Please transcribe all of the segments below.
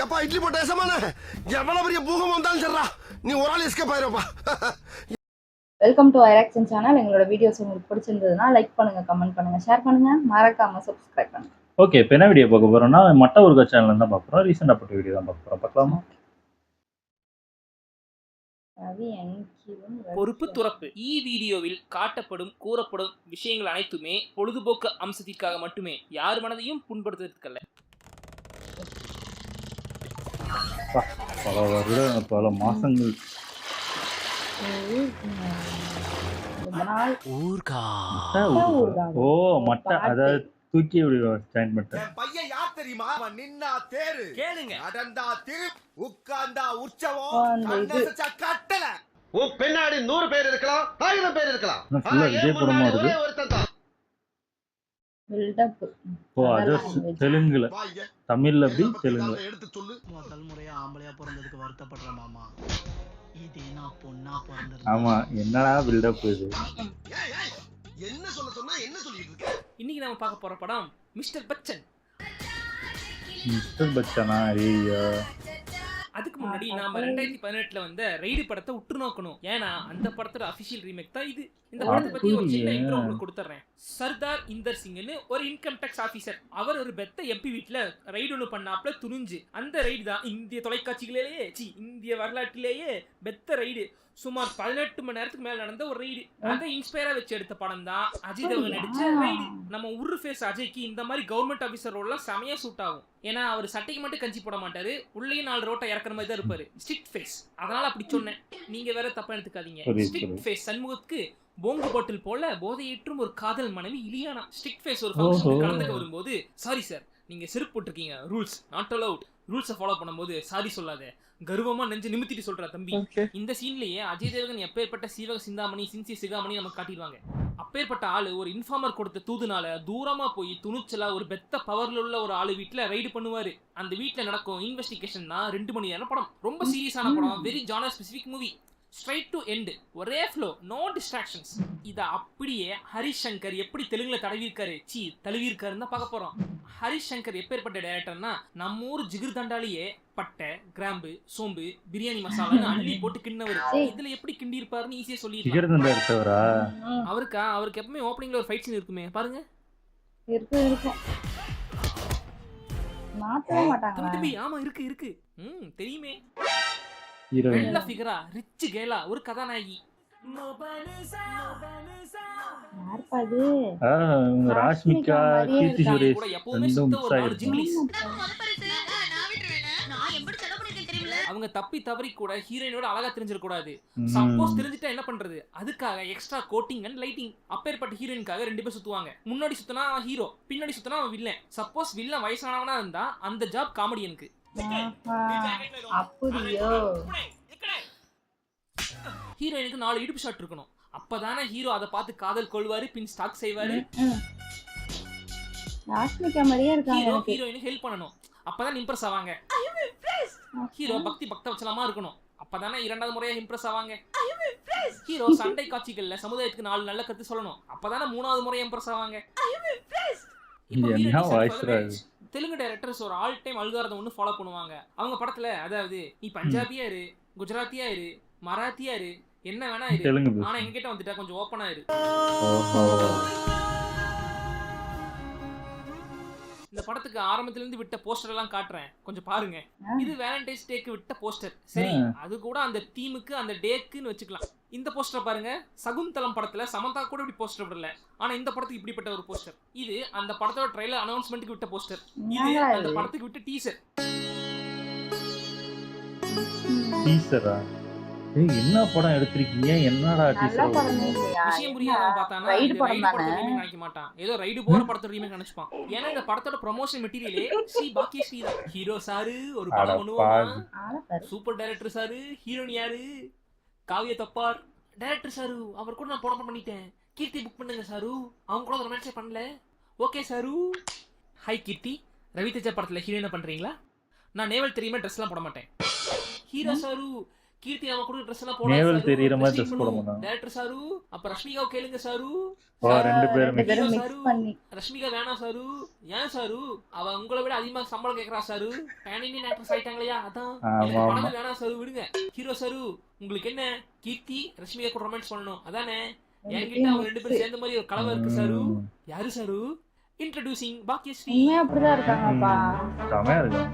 எப்பா இட்லி போட்ட ஏசமான எவ்வளவு பெரிய பூகம் வந்தாலும் சரிடா நீ ஒரு ஆள் எஸ்கேப் ஆயிருப்பா. வெல்கம் டு ஐராக்சன் சேனல். எங்களோட வீடியோஸ் உங்களுக்கு பிடிச்சிருந்ததுன்னா லைக் பண்ணுங்க, கமெண்ட் பண்ணுங்க, ஷேர் பண்ணுங்க, மறக்காம சப்ஸ்கிரைப் பண்ணுங்க. ஓகே, இப்போ என்ன வீடியோ பார்க்க போறோம்னா மட்ட ஊர்கா சேனல்ல தான் பார்க்க போறோம். ரீசெண்டா போட்ட வீடியோ தான் பார்க்க போறோம். பார்க்கலாமா? பொறுப்பு துறப்பு. வீடியோவில் காட்டப்படும் கூறப்படும் விஷயங்கள் அனைத்துமே பொழுதுபோக்கு அம்சத்திற்காக மட்டுமே, யார் மனதையும் புண்படுத்துவதற்கல்ல. பல வருடம், பல மாசங்கள் ஓ மட்டை, அதாவது தூக்கி ஜாயின் பண்ணிட்டேன். பையன் யார் தெரியுமா? நின்னா தேரு, கேளுங்க, அடண்டா திரு, உட்கார்ந்தா உற்சவம், கட்டல. உன் பின்னாடி 100 பேர் இருக்கலாம், 1000 பேர் இருக்கலாம். விஜய் படமா இருக்கு. ஓ அது தெலுங்குல, தமிழ்ல அப்படி தெலுங்குல. எடுத்து சொல்லு. முதல் முறையா ஆம்பளையா பிறந்ததுக்கு வருத்தப்படுற மாமா. இது நான் பொண்ணா பிறந்தது. ஆமா, என்னடா பில்டப் இது? என்ன சொல்ல சொன்னா என்ன சொல்லிட்டு இருக்க? இன்னைக்கு நாம பார்க்க போற படம் மிஸ்டர் பச்சன். மிஸ்டர் பச்சனா? ஐயோ, அதுக்கு முன்னாடி நாம 2018ல வந்த ரைடு படத்தை உற்று நோக்கணும். ஏன்னா அந்த படத்தோட அபிஷியல் ரீமேக் தான் இது. இந்த படத்தை பத்தி ஒரு சின்ன இன்ட்ரோ உங்களுக்கு கொடுத்துறேன். சர்தார் இந்தர் சிங்னு ஒரு இன்கம் டாக்ஸ் ஆபீசர். அவர் ஒரு பெத்த எம்பி வீட்டுல ரைடு ஒன்று பண்ணாப்ல துணிஞ்சு. அந்த ரைடு தான் இந்திய தொலைக்காட்சிகளிலேயே இந்திய வரலாற்றிலேயே பெத்த ரைடு. சுமார் 18 மணி நேரத்துக்கு மேல நடந்த ஒரு ரைடு. அதை இன்ஸ்பயரா வச்சு எடுத்த படம் தான் அஜய் தேவகன் நடிச்ச ரைடு. நம்ம உரு ஃபேஸ் அஜய்க்கு இந்த மாதிரி கவர்மெண்ட் ஆபீசர் ரோல்லாம் செமையா சூட் ஆகும். ஏன்னா அவர் சட்டைக்கு மட்டும் கஞ்சி போட மாட்டாரு, உள்ளேயும் 4 ரோட்டை இறக்குற மாதிரி தான் இருப்பாரு. ஸ்ட்ரிக்ட் ஃபேஸ், அதனால அப்படி சொன்னேன். நீங்க வேற தப்பா எடுத்துக்காதீங்க. ஸ்ட்ரிக்ட் ஃபேஸ் சண்முகத்துக்கு போங்கு பாட்டில் போல போதையேற்றும் ஒரு காதல் மனைவி இலியானா. ஸ்ட்ரிக்ட் ஃபேஸ் ஒரு ஃபங்க்ஷனுக்கு கலந்துக்க வரும்போது, சாரி சார், நீங்க செருப்பு போட்டிருக்கீங்க, ரூல்ஸ் நாட் அலவுட், ரூல்ஸை ஃபாலோ பண்ணும்போது சாரி சொல்லாத, கர்வமா நெஞ்சு நிமித்திட்டு சொல்ற தம்பி. இந்த சீன்லயே அஜய் தேவகன் எப்பேற்பட்ட சீவக சிந்தாமணி, சின்சி சிகாமணி நமக்கு காட்டிடுவாங்க. அப்பேற்பட்ட ஆளு ஒரு இன்ஃபார்மர் கொடுத்த தூதுனால தூரமா போய் துணிச்சலா ஒரு பெத்த பவர்ல உள்ள ஒரு ஆளு வீட்டுல ரைடு பண்ணுவாரு. அந்த வீட்டுல நடக்கும் இன்வெஸ்டிகேஷன் தான் 2 மணி நேரம் படம். ரொம்ப சீரியஸான படம், very genre specific movie. Straight to end, ஒரே ஃப்ளோ, நோ டிஸ்ட்ராக்ஷன்ஸ். இதை அப்படியே ஹரிஷ் சங்கர் எப்படி தெலுங்குல தடவிருக்காரு, தழுவிருக்காருன்னு தான் பார்க்க போறோம். ஹரிஷ் சங்கர் எப்பேற்பட்ட டைரக்டர்னா, நம்ம ஊர் ஜிகிர் தண்டாலேயே பட்டை, கிராம்பு, சோம்பு, பிரியாணி மசாலான்னு அள்ளி போட்டு கிண்ணவர். இதுல எப்படி கிண்டி இருப்பாருன்னு ஈஸியா சொல்லிருக்காரு. அவருக்கு எப்பவுமே ஓப்பனிங்ல ஒரு ஃபைட் சீன் இருக்குமே, பாருங்க. ஆமா இருக்கு தெரியுமே. வெள்ள ஃபிகரா, ரிச் கேலா, ஒரு கதாநாயகி. ராஷ்மிகா, கீர்த்தி சுரேஷ், எப்பவுமே சுத்த ஒரு நாலு ஜிங்கிலிஸ். அவங்க தப்பி தவறி கூட ஹீரோயினோட அழகா தெரிஞ்சிட கூடாது. சப்போஸ் தெரிஞ்சிட்டா என்ன பண்றது? அதுக்காக எக்ஸ்ட்ரா கோட்டிங் அண்ட் லைட்டிங். அப்பேற்பட்ட ஹீரோயினுக்காக 2 பேர் சுத்துவாங்க. முன்னாடி சுத்தினா அவன் ஹீரோ, பின்னாடி சுத்தினா அவன் வில்லன். சப்போஸ் வில்லன் வயசானவனா இருந்தா அந்த ஜாப் காமெடியனுக்கு. ஹீரோயினுக்கு 4 இடுப்பு ஷாட் இருக்கணும். அப்பதானே ஹீரோ அதை பார்த்து காதல் கொள்வாரு, பின் ஸ்டாக் செய்வாரு. ஹீரோயினுக்கு ஹெல்ப் பண்ணணும், அப்பதான் இம்ப்ரெஸ் ஆவாங்க. ஹீரோ பக்தி பக்தவச்சலமா இருக்கணும், அப்பதானே 2வது முறையா இம்ப்ரெஸ் ஆவாங்க. ஹீரோ சண்டை காட்சிகள்ல சமுதாயத்துக்கு 4 நல்ல கருத்து சொல்லணும், அப்பதானே 3வது முறையா இம்ப்ரெஸ் ஆவாங்க. தெலுங்கு டைரக்டர்ஸ் ஒரு ஆல் டைம் அல்காரிதம் ஒன்று ஃபாலோ பண்ணுவாங்க அவங்க படத்துல. அதாவது நீ பஞ்சாபியா இரு, குஜராத்தியா இரு, மராத்தியா இரு, என்ன வேணா இரு, ஆனா எங்ககிட்ட வந்துட்டா கொஞ்சம் ஓப்பனா இரு. இந்த படத்துக்கு ஆரம்பத்துல இருந்து விட்ட போஸ்டர் எல்லாம் காட்டுறேன், கொஞ்சம் பாருங்க. இது வேலண்டைன்ஸ் டேக்கு விட்ட போஸ்டர். சரி, அது கூட அந்த தீமுக்கு அந்த டேக்குன்னு வச்சுக்கலாம். இந்த போஸ்டர் பாருங்க, சகுந்தலம் படத்துல சமந்தா கூட இப்படி போஸ்டர் விடல, ஆனா இந்த படத்துக்கு இப்படிப்பட்ட ஒரு போஸ்டர். இது அந்த படத்தோட ட்ரைலர் அனௌன்ஸ்மெண்ட்டுக்கு விட்ட போஸ்டர். இது அந்த படத்துக்கு விட்ட டீசர். என்ன படம் எடுத்திருக்கீங்க? என்னடா டீசர்? விஷயம் புரியாம பார்த்தானா ரைடு படத்தை ரீமேக் நினைக்க மாட்டான், ஏதோ ரைடு போற படத்தோட ரீமேக் நினைச்சுப்பான். ஏன்னா இந்த படத்தோட ப்ரமோஷன் மெட்டீரியலே ஸ்ரீ பாக்கியஸ்ரீ தான். ஹீரோ சாரு ஒரு படம் பண்ணுவாங்க, சூப்பர் டைரக்டர் சாரு, ஹீரோயின் யாரு காவிய தப்பார். டைரக்டர் சாரு அவர் கூட நான் படம் பண்ணிட்டேன், கீர்த்தி புக் பண்ணுங்க சாரு, அவங்க கூட ரொமான்ஸே பண்ணல, ஓகே சாரு. ஹை கீர்த்தி, ரவி தேஜா படத்துல ஹீரோயினா பண்றீங்களா? நான் நேவல் தெரியுமா ட்ரெஸ் எல்லாம் போட மாட்டேன். ஹீரோ சாரு கீர்த்தி நம்ம கூட ட்ரெஸ் எல்லாம் நேவல் தெரியற மாதிரி ட்ரெஸ் போட மாட்டாங்க. டைரக்டர் சாரு அப்ப ரஷ்மிகாவை கேளுங்க சாரு. ரெண்டு பேரும் மிக்ஸ் பண்ணி ரஷ்மிகா வேணாம் சாரு. ஏன் சாரு? அவ உங்களை விட அதிகமா சம்பளம் கேக்குறா சாரு. பேன் இண்டியன் ஆக்ட்ரஸ் ஆயிட்டாங்களையா, அதான் படம் வேணாம் சாரு, விடுங்க. ஹீரோ சாரு உங்களுக்கு என்ன, கீர்த்தி ரஷ்மிகா கூட ரொமான்ஸ் பண்ணணும் அதானே? என்கிட்ட அவங்க ரெண்டு பேரும் சேர்ந்த மாதிரி ஒரு கலவை இருக்கு சாரு. யாரு சாரு? இன்ட்ரோடியூசிங் பாக்கியஸ்ரீ. உண்மையா அப்படிதான் இருக்காங்கப்பா. செமையா இருக்காங்க.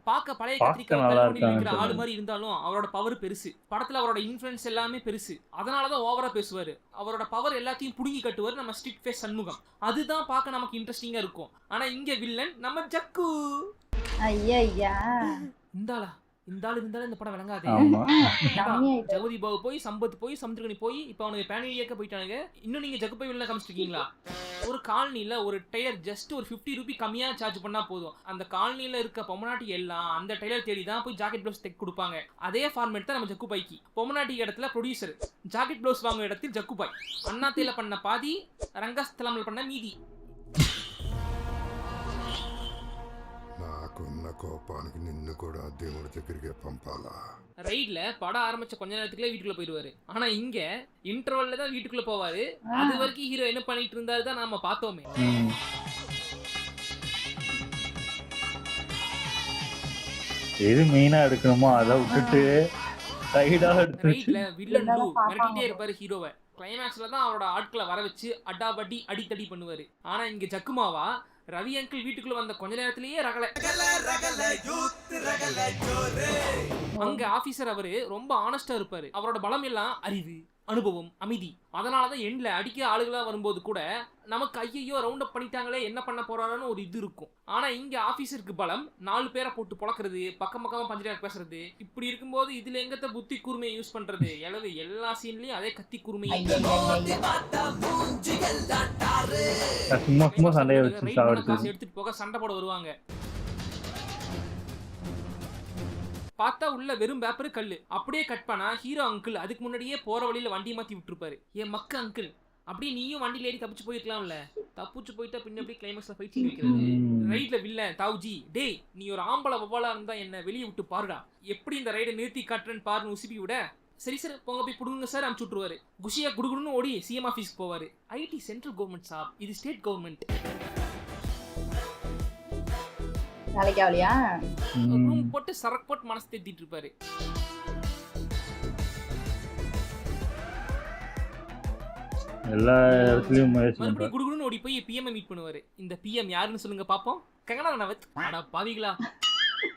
பாக்க பழைய கத்திரிக்காய் ஆளு மாதிரி இருந்தாலும் அவரோட பவர் பெருசு. படத்துல அவரோட இன்ஃபுளுன்ஸ் எல்லாமே பெருசு. அதனாலதான் ஓவரா பேசுவாரு. அவரோட பவர் எல்லாத்தையும் புடுங்கி கட்டுவாரு நம்ம ஸ்ட்ரிக்ட் ஃபேஸ் சண்முகம். அதுதான் பார்க்க நமக்கு இன்ட்ரெஸ்டிங்கா இருக்கும். ஆனா இங்க வில்லன் நம்ம ஜக்கு. ஐயா இந்த ஆளு இருந்தாலும் இந்த படம் விளங்காது. ஜெகதி பாபு போய் சம்பத் போய் சமுத்திரகனி போய் இப்ப அவனுக்கு பேன் இண்டியாக்க போயிட்டானுங்க. இன்னும் நீங்க ஜக்கு போய் வெளில காமிச்சிருக்கீங்களா? ஒரு காலனில ஒரு டயர் ஜஸ்ட் ஒரு 50 ரூபி கம்மியா சார்ஜ் பண்ணா போதும். அந்த காலனில இருக்க பொம்மநாட்டி எல்லாம் அந்த டயர் தேடி தான் போய் ஜாக்கெட் ப்ளவுஸ் தைக்க கொடுப்பாங்க. அதே ஃபார்மேட் தான் நம்ம ஜக்கு பாய்க்கு. பொம்மநாட்டி இடத்துல ப்ரொடியூசர், ஜாக்கெட் ப்ளவுஸ் வாங்குற இடத்தில் ஜக்கு பாய். அண்ணாத்தையில பண்ண பாதி, ரங்கஸ்தலம்ல பண்ண மீதி. నాకున్న కోపానికి నిన్ను కూడా దేవుడి దగ్గరికి పంపాలా? ரைட்ல படம் ஆரம்பிச்ச கொஞ்ச நேரத்துக்குள்ள வீட்டுக்குள்ள போயிடுவாரு. ஆனா இங்க இன்டர்வல்ல தான் வீட்டுக்குள்ள போவாரு. அது வரைக்கும் ஹீரோ என்ன பண்ணிட்டு இருந்தாரு தான் நாம பார்த்தோமே. எது மெயினா எடுக்கணுமோ அதை விட்டுட்டு சைடா எடுத்து ரைட்ல வில்லன் லூ மிரட்டிட்டே இருப்பாரு ஹீரோவை. கிளைமேக்ஸ்ல தான் அவரோட ஆட்களை வர வச்சு அடாபடி அடித்தடி பண்ணுவாரு. ஆனா இங்க ஜக்குமாவா ரவி அங்கிள் வீட்டுக்குள்ள வந்த கொஞ்ச நேரத்திலேயே அங்க ஆபீசர் அவரு ரொம்ப ஆனஸ்டா இருப்பாரு. அவரோட பலம் எல்லாம் அறிவு, அனுபவம், அமைதி. அதனாலதான் எண்ட்ல அடிக்க ஆளுகளா வரும்போது கூட நமக்கு ஐயோ ரவுண்ட் அப் பண்ணிட்டாங்களே என்ன பண்ண போறாருன்னு ஒரு இது இருக்கும். ஆனா இங்க ஆபீசருக்கு பலம் 4 பேரை போட்டு பொளக்குறது, பக்கம் பக்கமா பஞ்சடியாக பேசுறது. இப்படி இருக்கும்போது இதுல எங்கத்த புத்தி கூர்மையை யூஸ் பண்றது? எளவு எல்லா சீன்லயும் அதே கத்தி கூர்மையை சும்மா சண்டையை வச்சு எடுத்துட்டு போக சண்டை போட வருவாங்க. பார்த்தா உள்ள வெறும் பேப்பர் கல்லு. அப்படியே கட் பண்ணா ஹீரோ அங்கிள் அதுக்கு முன்னாடியே போற வழியில வண்டி மாத்தி விட்டுருப்பாரு. என் மக்க அங்கிள் அப்படியே நீயும் வண்டியில ஏறி தப்பிச்சு போயிருக்கலாம்ல. தப்பிச்சு போயிட்டா பின்ன அப்படியே கிளைமேக்ஸ்ல ஃபைட் வைக்கிறது. ரைட்ல வில்ல தாவுஜி, டேய் நீ ஒரு ஆம்பளை வவ்வாலா இருந்தா என்ன வெளியே விட்டு பாருடா, எப்படி இந்த ரைடை நிறுத்தி காட்டுறேன்னு பாருன்னு உசுப்பி விட, சரி சார் போங்க போய் புடுங்க சார் அனுப்பிச்சு விட்டுருவாரு. குஷியா குடுகுடுன்னு ஓடி சிஎம் ஆஃபீஸ்க்கு போவாரு. ஐடி சென்ட்ரல் கவர்மெண்ட் சாப், இது ஸ்டேட் கவர்மெண்ட். நாளைக்கு ஆவலையா ரூம் போட்டு சரக்கு போட்டு மனசு தேத்திட்டு இருப்பாரு. எல்லா இடத்துலயும் மறுபடியும் குடுகுடுன்னு ஓடி போய் பிஎம் மீட் பண்ணுவாரு. இந்த பிஎம் யாருன்னு சொல்லுங்க பாப்போம். கங்கனா ரனாவத். அட பாவிகளா,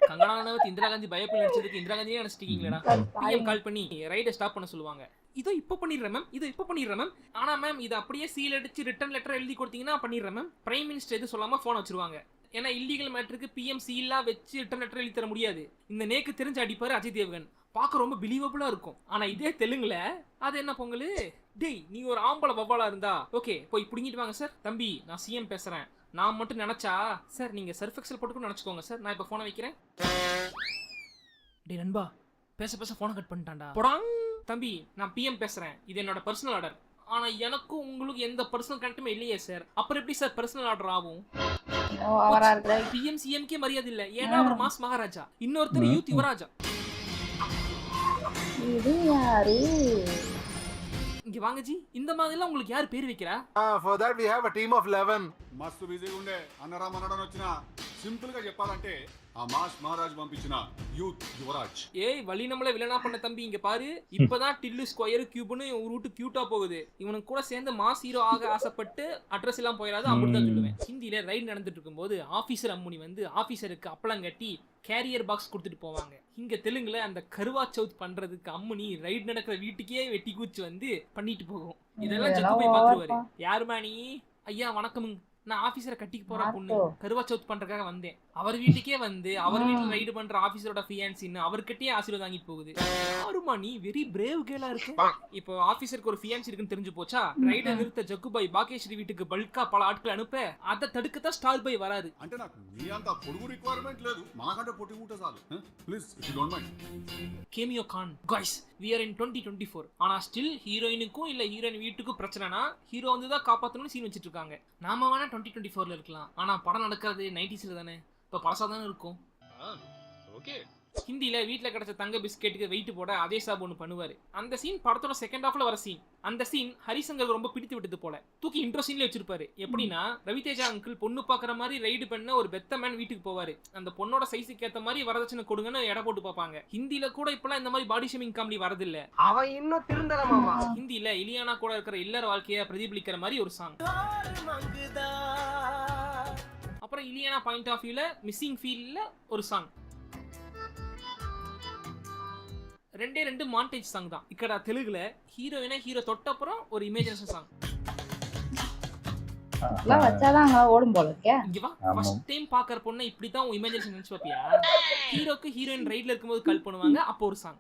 கங்கனா ரனாவத் இந்திரா காந்தி பயோபில் நடிச்சதுக்கு இந்திரா காந்தியே நினைச்சிட்டீங்களா? பிஎம் கால் பண்ணி ரைடை ஸ்டாப் பண்ண சொல்லுவாங்க. இதோ இப்போ பண்ணிடுறேன் மேம், இதோ இப்போ பண்ணிடுறேன் மேம். ஆனா மேம் இதை அப்படியே சீல் அடிச்சு ரிட்டன் லெட்டர் எழுதி கொடுத்தீங்கன்னா பண்ணிடுறேன் மேம். பிரைம் மினிஸ்டர் எது சொல்லாம போன் வச்சிருவாங்க. ஏன்னா இல்லீகல் மேட்டருக்கு பிஎம் சீல்லாம் வச்சு ரிட்டன் லெட்டர் எழுதி தர முடியாது. இந்த நேக்கு தெரிஞ்சு அடிப்பாரு அஜய் தேவ்கன். பார்க்க ரொம்ப பிலீவபிளா இருக்கும். ஆனா இதே தெலுங்குல அது என்ன பொங்கலு, டேய் நீ ஒரு ஆம்பளை வவ்வாலா இருந்தா ஓகே போய் புடிங்கிட்டு வாங்க சார். தம்பி நான் சிஎம் பேசுறேன், நான் மட்டும் நினைச்சா சார் நீங்க சர்ஃப் எக்ஸல் போட்டுக்கணும் நினைச்சுக்கோங்க சார். நான் இப்ப போனை வைக்கிறேன். டே நண்பா பேச பேச போனை கட் பண்ணிட்டான்டா. போடாங். தம்பி நான் பிஎம் பேசுறேன், இது என்னோட பர்சனல் ஆர்டர். ஆனா எனக்கும் உங்களுக்கு எந்த பர்சனல் கனெக்ட்டுமே இல்லையே சார். அப்புறம் எப்படி சார் பர்சனல் ஆர்டர் ஆகும்? பிஎம் சிஎம்கே மரியாதை இல்ல. ஏன்னா அவர் மாஸ் மகாராஜா, இன்னொருத்தர் யூத் யுவராஜா. இது யாரு? இங்க வாங்க ஜி, இந்த மாதிரிலாம் உங்களுக்கு யார் பேர் வைக்கிறா? For that we have a team of 11. మస్తు బిజీగా ఉండే అన్నరా మనడని వచ్చిన సింపుల్ గా చెప్పాలంటే ఆ మాస్ మహారాజ్ పంపించిన యూత్ యువరాజ్. ஏய் வழி நம்மள வில்லனா பண்ண தம்பி இங்க பாரு. இப்பதான் டில்லு ஸ்கொயர் கியூப்னு ஒரு ரூட் கியூட்டா போகுது. இவனுக்கு கூட சேர்ந்து மாஸ் ஹீரோ ஆக ஆசைப்பட்டு அட்ரஸ் எல்லாம் போயிடாது அப்படிதான் சொல்லுவேன். ஹிந்தியில ரைட் நடந்துட்டு இருக்கும்போது ஆபீசர் அம்முனி வந்து ஆபீசருக்கு அப்பளம் கட்டி கேரியர் பாக்ஸ் கொடுத்துட்டு போவாங்க. இங்க தெலுங்குல அந்த கருவா சவுத் பண்றதுக்கு அம்முனி ரைட் நடக்கிற வீட்டுக்கே வெட்டி கூச்சு வந்து பண்ணிட்டு போகும். இதெல்லாம் ஜக்கு போய் பாத்துருவாரு. யாருமா நீ? ஐயா வணக்கம், நான் ஆபீசரை கட்டிக்கு போற பொண்ணு கருவா சவுத் பண்றதுக்காக வந்தேன். அவர் வீட்டுக்கே வந்து அவர் வீட்டுல ரைடு பண்ற ஆபீசரோட ஃபியான்சின்னு அவர்கிட்டயே ஆசீர்வாதம் வாங்கிட்டு போகுது. ஆறுமா நீ வெரி பிரேவ் கேர்லா இருக்கு. இப்போ ஆபீசருக்கு ஒரு ஃபியான்சி இருக்குன்னு தெரிஞ்சு போச்சா, ரைடை நிறுத்த ஜக்குபாய் பாகேஸ்வரி வீட்டுக்கு பல்கா பல ஆட்களை அனுப்ப அதை தடுக்கத்தான் ஸ்டார் பாய் வராது. అంటే నాకు నీ అంత పొడుగు రిక్వైర్మెంట్ లేదు, మనకంటే పొట్టి ఉంటే చాలు. Please if you don't mind. கேமியோ கான் காய்ஸ் we are in 2024. ஆனா ஸ்டில் ஹீரோயினுக்கும் இல்ல ஹீரோயின் வீட்டுக்கும் பிரச்சனைனா ஹீரோ வந்து தான் காப்பாத்தணும்னு சீன் வச்சிட்டு இருக்காங்க. நாம வேணா 2024ல இருக்கலாம், ஆனா படம் நடக்கிறது 90sல தானே. இப்ப பழசா தானே இருக்கும். ஓகே. ஹிந்தியில வீட்ல கிடைச்ச தங்க பிஸ்கெட்டுக்கு வெயிட் போட அதே சாப் ஒன்று பண்ணுவாரு. அந்த சீன் படத்தோட செகண்ட் ஹாஃப்ல வர சீன். அந்த சீன் ஹரிசங்கருக்கு ரொம்ப பிடித்து விட்டது போல. தூக்கி இன்ட்ரோ சீன்ல வச்சிருப்பாரு. எப்படின்னா ரவிதேஜா அங்கிள் பொண்ணு பாக்குற மாதிரி ரைடு பண்ண ஒரு பெத்த மேன் வீட்டுக்கு போவாரு. அந்த பொண்ணோட சைஸுக்கு ஏத்த மாதிரி வரதட்சணை கொடுங்கன்னு எடை போட்டு பார்ப்பாங்க. ஹிந்தியில கூட இப்பெல்லாம் இந்த மாதிரி பாடி ஷேமிங் காமெடி வரதில்ல. அவன் இன்னும் திருந்தலமாமா. ஹிந்தியில இலியானா கூட இருக்கிற இல்லற வாழ்க்கையை பிரதிபலிக்கிற மாதிரி ஒரு சாங். அப்புறம் இலியானா பாயிண்ட் ஆஃப் வியூல மிஸ்ஸிங் ஃபீல்ல ஒரு சாங். 2 மாண்டேஜ் சாங் தான். இக்கடா தெலுங்குல ஹீரோயினா ஹீரோ தொட்டப்புறம் ஒரு இமேஜினேஷன் சாங். எல்லாம் வச்சாதான் அங்க ஓடும் போல இருக்கே. இங்க வா, ஃபர்ஸ்ட் டைம் பாக்குற பொண்ணை இப்படி தான் உன் இமேஜினேஷன் நினைச்சு பாப்பியா? ஹீரோக்கு ஹீரோயின் ரைட்ல இருக்கும்போது கால் பண்ணுவாங்க, அப்போ ஒரு சாங்.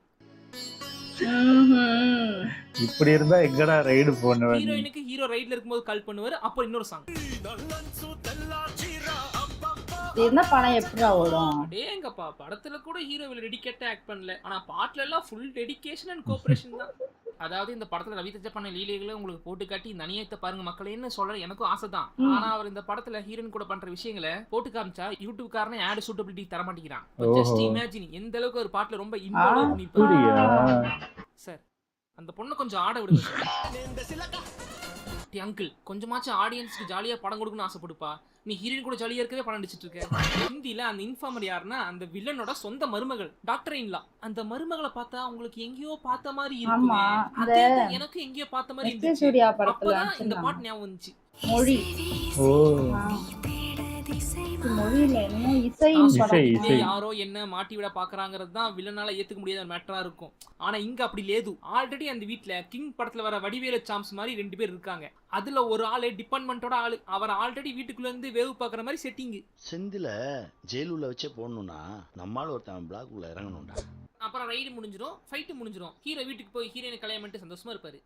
இப்படி இருந்தா எங்கடா ரைடு போனவன்? ஹீரோயினுக்கு ஹீரோ ரைட்ல இருக்கும்போது கால் பண்ணுவாரு, அப்போ இன்னொரு சாங். என்ன படம் எப்படிடா ஓடும்? அடேங்கப்பா, படத்துல கூட ஹீரோ இவ்வளவு டெடிகேட்டா ஆக்ட் பண்ணல. ஆனா பாட்டுல எல்லாம் ஃபுல் டெடிகேஷன் அண்ட் கோஆபரேஷன் தான். அதாவது இந்த படத்துல ரவிதேஜா பண்ண லீலைகளை உங்களுக்கு போட்டு காட்டி இந்த அநியாயத்தை பாருங்க மக்களேன்னு சொல்ற எனக்கும் ஆசை தான். ஆனா அவர் இந்த படத்துல ஹீரோயின் கூட பண்ற விஷயங்களை போட்டு காமிச்சா யூடியூப் காரனே ஆட் சூட்டபிலிட்டி தர மாட்டேங்கிறான். ஜஸ்ட் இமேஜின் எந்த அளவுக்கு ஒரு பாட்டுல ரொம்ப இன்வால்வ் பண்ணிருப்பாங்க சார். அந்த பொண்ணை கொஞ்சம் ஆட விடுங்க அங்கிள். கொஞ்சமாச்சும் ஆடியன்ஸ்க்கு ஜாலியா படம் கொடுக்கணும்னு ஆசைப்படுப்பா. நீ ஹீரோயின் கூட ஜாலியா இருக்கவே படம் நடிச்சிட்டு இருக்க. ஹிந்தியில அந்த இன்ஃபார்மர் யாருன்னா அந்த வில்லனோட சொந்த மருமகள், டாக்டர் இன்லா. அந்த மருமகளை பார்த்தா உங்களுக்கு எங்கேயோ பார்த்த மாதிரி இருக்கு. அதே எனக்கு எங்கேயோ பார்த்த மாதிரி இருந்துச்சு. அப்பதான் இந்த பாட்டு ஞாபகம் வந்துச்சு. மொழி மொழியில என்ன இசை யாரோ என்ன மாட்டி விட பாக்குறாங்கிறது தான் வில்லனால ஏத்துக்க முடியாத மேட்டரா இருக்கும். ஆனா இங்க அப்படி லேது. ஆல்ரெடி அந்த வீட்ல கிங் படத்துல வர வடிவேலு சாம்ஸ் மாதிரி 2 பேர் இருக்காங்க. அதுல ஒரு ஆளு டிபார்ட்மெண்டோட ஆளு. அவர் ஆல்ரெடி வீட்டுக்குள்ள இருந்து வேவு பாக்குற மாதிரி செட்டிங். செந்தில ஜெயிலுள்ள வச்சே போடணும்னா நம்மால ஒருத்தன் பிளாக் உள்ள இறங்கணும்டா. அப்புறம் ரைடு முடிஞ்சிடும், ஃபைட் முடிஞ்சிடும். ஹீரோ வீட்டுக்கு போய் ஹீரோயினை கல்யாணம் பண்ணிட்டு சந்தோஷமா இருப்பாரு.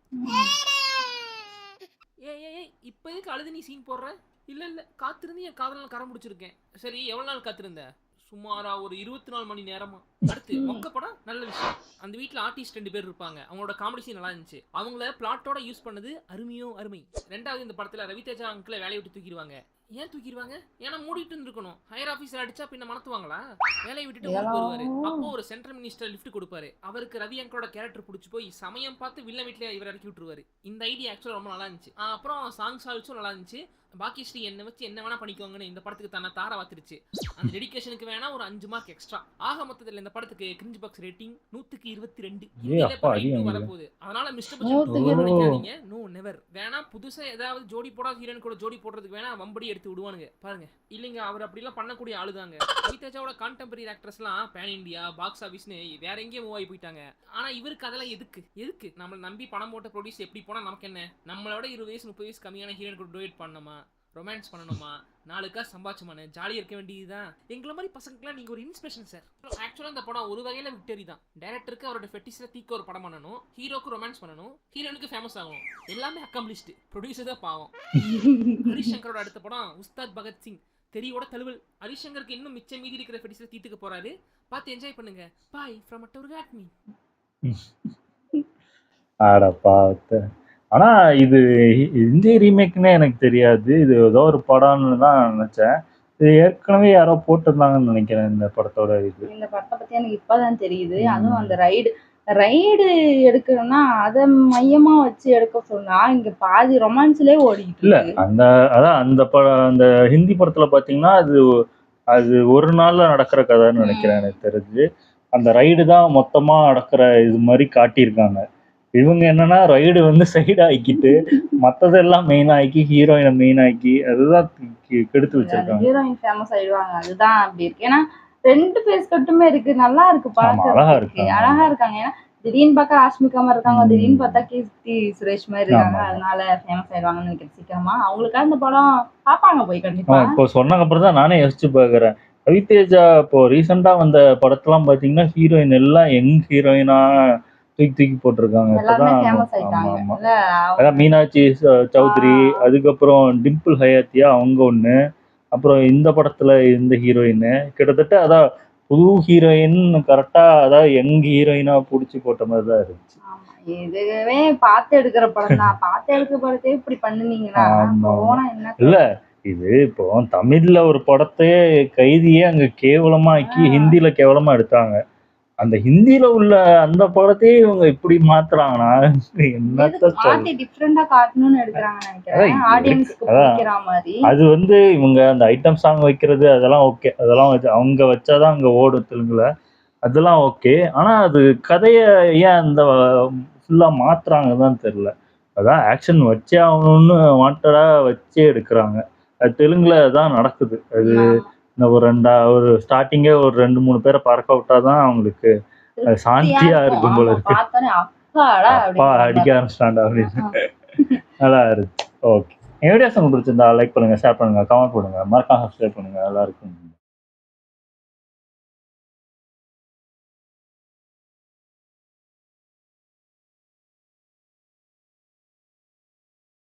ஏய் இப்ப எதுக்கு அழுது நீ சீன் போடுற? இல்ல காத்திருந்து என் காதல கரம் முடிச்சிருக்கேன். சரி, எவ்வளவு நாள் காத்திருந்த? சுமாரா ஒரு 24 மணி நேரமா. அடுத்து மொக்க படம் நல்ல விஷயம். அந்த வீட்ல ஆர்டிஸ்ட் 2 பேர் இருப்பாங்க. அவங்களோட காமெடி சீன் நல்லா இருந்துச்சு. அவங்கள பிளாட்டோட யூஸ் பண்ணது அருமையோ அருமை. 2வது இந்த படத்துல ரவிதேஜா அங்கிளை வேலையை விட்டு தூக்கிடுவாங்க. ஏன் தூக்கிடுவாங்க? ஏன்னா மூடிட்டு இருந்திருக்கணும். ஹையர் ஆபீசர் அடிச்சா பின்ன மனத்துவாங்களா? வேலையை விட்டுட்டு ஊருக்கு வருவாரு. அப்போ ஒரு சென்ட்ரல் மினிஸ்டர் லிஃப்ட் கொடுப்பாரு. அவருக்கு ரவி அங்கிளோட கேரக்டர் பிடிச்சி போய் சமயம் பார்த்து வில்ல வீட்டுல இவர் இறக்கி விட்டுருவாரு. இந்த ஐடியா ஆக்சுவலா ரொம்ப நல்லா இருந்துச்சு. அப்புறம் சாங்ஸ் ஆல்சோ நல்லா இருந்துச்சு. பாக்கியஸ்ரீ என்ன வச்சு என்ன வேணா பண்ணிக்கோங்கன்னு இந்த படத்துக்கு தன்னை தார வாத்துருச்சு. அந்த டெடிகேஷனுக்கு வேணா ஒரு 5 மார்க் எக்ஸ்ட்ரா. ஆக மொத்தத்தில் இந்த படத்துக்கு கிரிஞ்ச் பாக்ஸ் ரேட்டிங் 122 வரப்போகுது. அதனால மிஸ்டர் நினைக்காதீங்க. No never. வேணா புதுசா ஏதாவது ஜோடி போடாத ஹீரோயின் கூட ஜோடி போடுறதுக்கு வேணா வம்படி எடுத்து விடுவானுங்க பாருங்க. இல்லைங்க, அவர் அப்படிலாம் பண்ணக்கூடிய ஆளுதாங்க. ரவிதேஜாவோட கான்டெம்பரரி ஆக்ட்ரஸ்லாம் பேன் இண்டியா பாக்ஸ் ஆஃபீஸ்னு வேற எங்கேயே மூவ் ஆகி போயிட்டாங்க. ஆனா இவருக்கு அதெல்லாம் எதுக்கு? நம்மளை நம்பி பணம் போட்ட ப்ரொடியூஸ் எப்படி போனா நமக்கு என்ன? நம்மளோட 20 வயசு 30 வயசு கம்மியான ஹீரோயின் கூட டோயேட் பண்ணணுமா, ரொமான்ஸ் பண்ணணுமா, 4 காசு சம்பாதிச்சுமான ஜாலியாக இருக்க வேண்டியதுதான். எங்களை மாதிரி பசங்களுக்குலாம் நீங்கள் ஒரு இன்ஸ்பிரேஷன் சார். ஆக்சுவலாக இந்த படம் ஒரு வகையில் விக்டரி தான். டேரக்டருக்கு அவரோட ஃபெட்டிஸில் தீக்க ஒரு படம் பண்ணணும், ஹீரோக்கு ரொமான்ஸ் பண்ணணும், ஹீரோனுக்கு ஃபேமஸ் ஆகணும். எல்லாமே அக்கம்ப்ளிஷ்டு. ப்ரொடியூசர் தான் பாவம். ஹரிசங்கரோட அடுத்த படம் உஸ்தாத் பகத்சிங். தெரியோட தழுவல். ஹரிசங்கருக்கு இன்னும் மிச்சம் மீதி இருக்கிற ஃபெட்டிஸில் தீத்துக்க போறாரு. பார்த்து என்ஜாய் பண்ணுங்க. பாய் ஃப்ரம் அட்டோர் ஆட் மீ. ஆட பார்த்து. ஆனா இது இந்திய ரீமேக்னே எனக்கு தெரியாது. இது ஏதோ ஒரு படம்னு தான் நினைச்சேன். இது ஏற்கனவே யாரோ போட்டிருந்தாங்கன்னு நினைக்கிறேன் இந்த படத்தோட. இந்த படத்தை பத்தி எனக்கு இப்பதான் தெரியுது. அதுவும் அந்த ரைடு எடுக்கணும்னா அதை மையமா வச்சு எடுக்க சொன்னா இங்க பாதி ரொமான்ஸ்லயே ஓடிட்டு இல்ல. அந்த ஹிந்தி படத்துல பாத்தீங்கன்னா அது ஒரு நாள்ல நடக்கிற கதைன்னு நினைக்கிறேன் எனக்கு தெரிஞ்சு. அந்த ரைடு தான் மொத்தமா நடக்கிற இது மாதிரி காட்டியிருக்காங்க. இவங்க என்னன்னா ரைடு சைடு ஆக்கிட்டு மத்ததெல்லாம் மெயின் ஆக்கி ஹீரோயினை மெயின் ஆக்கி அதுதான் கெடுத்து வச்சிருக்காங்க. ஹீரோயின் ஃபேமஸ் ஆயிடுவாங்க. அதுதான் அப்படி இருக்கு. ஏன்னா 2 பேஸ் கட்டுமே இருக்கு. நல்லா இருக்கு பாக்க. அழகா இருக்காங்க. ஏன்னா திடீர்னு பார்த்தா ஆஷ்மிகா மாதிரி இருக்காங்க, திடீர்னு பார்த்தா கீர்த்தி சுரேஷ் மாதிரி இருக்காங்க. அதனால ஃபேமஸ் ஆயிடுவாங்கன்னு நினைக்கிறேன் சீக்கிரமா. அவங்களுக்காக இந்த படம் பாப்பாங்க போய் கண்டிப்பா. இப்போ சொன்னதுக்கு அப்புறம் தான் நானே யோசிச்சு பாக்குறேன். ரவிதேஜா இப்போ ரீசெண்டா வந்த படத்தெல்லாம் பாத்தீங்கன்னா ஹீரோயின் எல்லாம் யங் ஹீரோயினா தூக்கி போட்டிருக்காங்க. அதான் மீனாட்சி சௌத்ரி, அதுக்கப்புறம் டிம்பிள் ஹயாத்தியா அவங்க ஒண்ணு, அப்புறம் இந்த படத்துல இந்த ஹீரோயின் கிட்டத்தட்ட அதான் புது ஹீரோயின் கரெக்டா அதாவது யங் ஹீரோயினா புடிச்சு போட்ட மாதிரிதான் இருந்துச்சு. இதுவே பார்த்து எடுக்கிற படம் தான். பார்த்து எடுக்கிற படத்தை இப்படி பண்ணுனீங்கன்னா இல்ல இது இப்போ தமிழ்ல ஒரு படத்தையே கைதியே அங்க கேவலமா ஆக்கி ஹிந்தில கேவலமா எடுத்தாங்க. அந்த ஹிந்தில உள்ள அந்த படத்தையே இவங்க இப்படி மாத்துறாங்கன்னா என்னத்த சொல்ல. மாத்தி டிஃபரெண்டா காட்டணும்னு எடுக்கறாங்கன்னு நினைக்கிறேன். ஆடியன்ஸ்க்கு பிடிக்கிற மாதிரி. அது இவங்க அந்த ஐட்டம் சாங் வைக்கிறது அதெல்லாம் ஓகே. அதெல்லாம் அவங்க வச்சாதான் அங்க ஓடும் தெலுங்குல. அதெல்லாம் ஓகே. ஆனா அது கதைய ஏன் அந்த ஃபுல்லா மாத்துறாங்கன்னு தெரியல. அதான் ஆக்ஷன் வச்சே ஆகணும்னு வாண்டடா வச்சே எடுக்கிறாங்க. அது தெலுங்குல தான் நடக்குது. அது இந்த ஒரு ஸ்டார்டிங்கே ஒரு 2-3 பேரை பறக்க விட்டாதான் அவங்களுக்கு சாந்தியா இருக்கும் போல இருக்கு. அப்பா அடிக்க ஆரம்பிச்சிட்டாண்டா அப்படின்னு நல்லா இருக்கு. ஓகே, என் வீடியோஸ் உங்களுக்கு பிடிச்சிருந்தா லைக் பண்ணுங்க, ஷேர் பண்ணுங்க, கமெண்ட் பண்ணுங்க, மறக்காம சப்ஸ்கிரைப் பண்ணுங்க. நல்லா இருக்கும்.